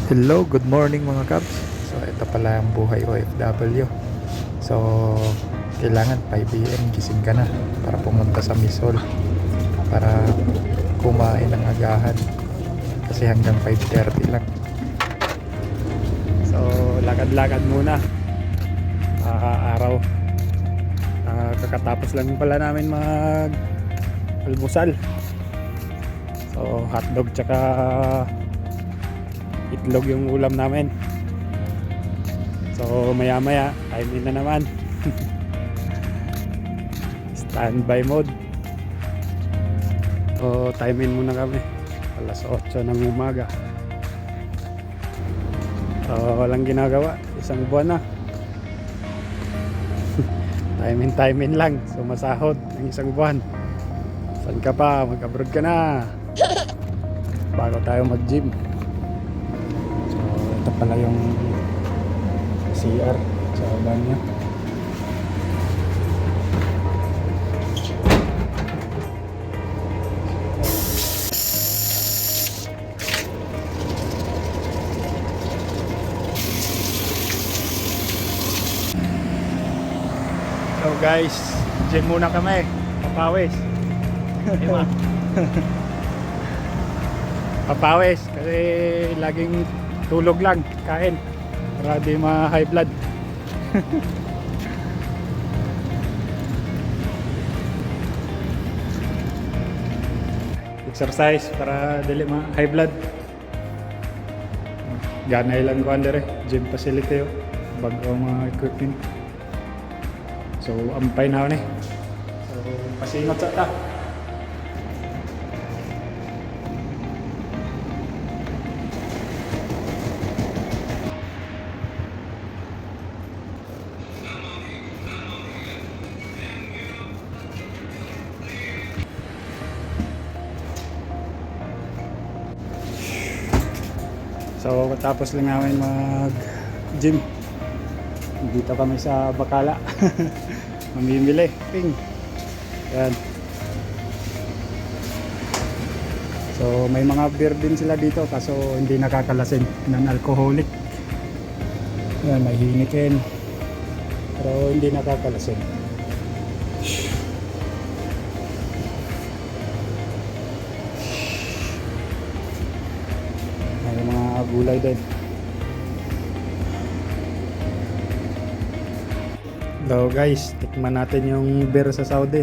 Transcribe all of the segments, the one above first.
Hello, good morning mga Kabs. So ito pala ang buhay OFW. So kailangan 5 AM gising ka na para pumunta sa Miss Hall para kumain ng agahan kasi hanggang 5:30 lang. So lakad-lakad muna araw. Kakatapos lang pala namin mag almusal. So hotdog tsaka itlog yung ulam namin. So maya maya time in na naman. Standby mode. So time in muna kami alas 8 ng umaga. So walang ginagawa, isang buwan na. Time in lang, so masahod ng isang buwan. Saan ka pa? Mag-abroad ka na bago tayo mag-gym. Ito pala yung CR sa banyo. So guys, gym muna kami. Papawis. Papawis kasi laging tulog lang, kain para di ma-high blood. Exercise para dili ma-high blood. Ganay lang ko andere, gym facility bago mga equipment. So ampay na ni. So pasingot sa ta. So tapos lang namin mag-gym. Dito kami sa Bacala. Mamimili. Ping. Yan. So may mga beer din sila dito kaso hindi nakakalasing, non-alcoholic. Yan, may Heineken. Pero hindi nakakalasing. May mga gulay din. So guys, tikman natin yung beer sa Saudi.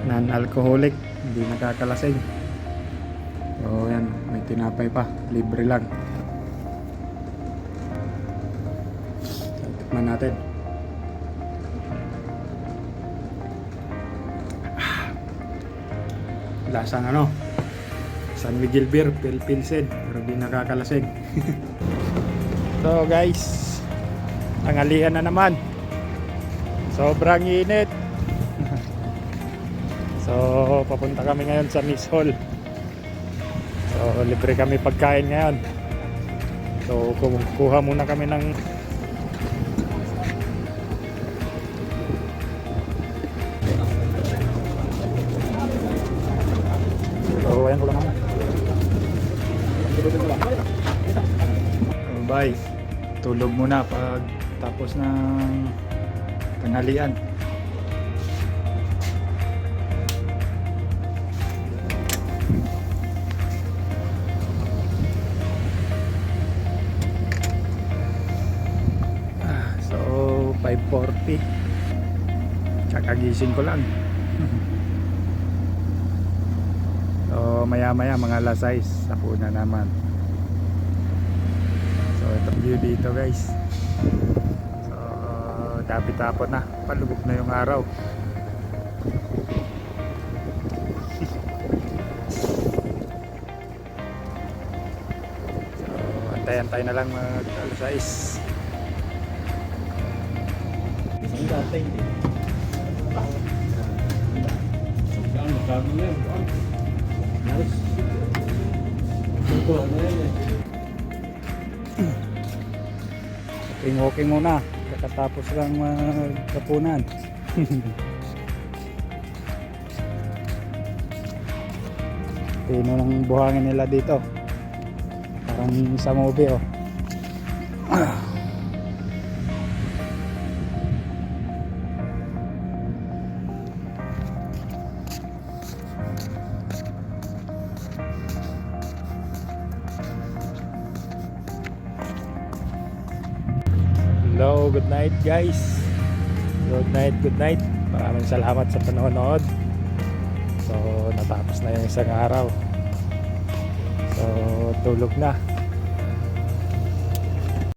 Non-alcoholic, hindi nakakalasing. So yan, may tinapay pa, libre lang. So, tikman natin. Lasang ano? San Miguel beer, Pilsen, pero hindi nakakalasing. So guys, tanghalian na naman. Sobrang init. So papunta kami ngayon sa Miss Hall. So libre kami pagkain ngayon. So kuha muna kami ng So ayan ko lang. Bye. Tulog muna pag tapos ng tanghalian. So 5:40 kakagising ko lang. So maya maya mga alas 6 sapo na naman. So itong view dito guys. So dapit-tapon na, palubog na yung araw. So antay-antay na lang mag alas 6. Isang datay din. Saan magkano na yun? Yes. Ito ano yan walking muna kakatapos lang magkapunan. Tino ng buhangin nila dito. Parang sa movie oh. Hello, good night guys. Good night. Maraming salamat sa panonood. So, natapos na yung isang araw. So, tulog na.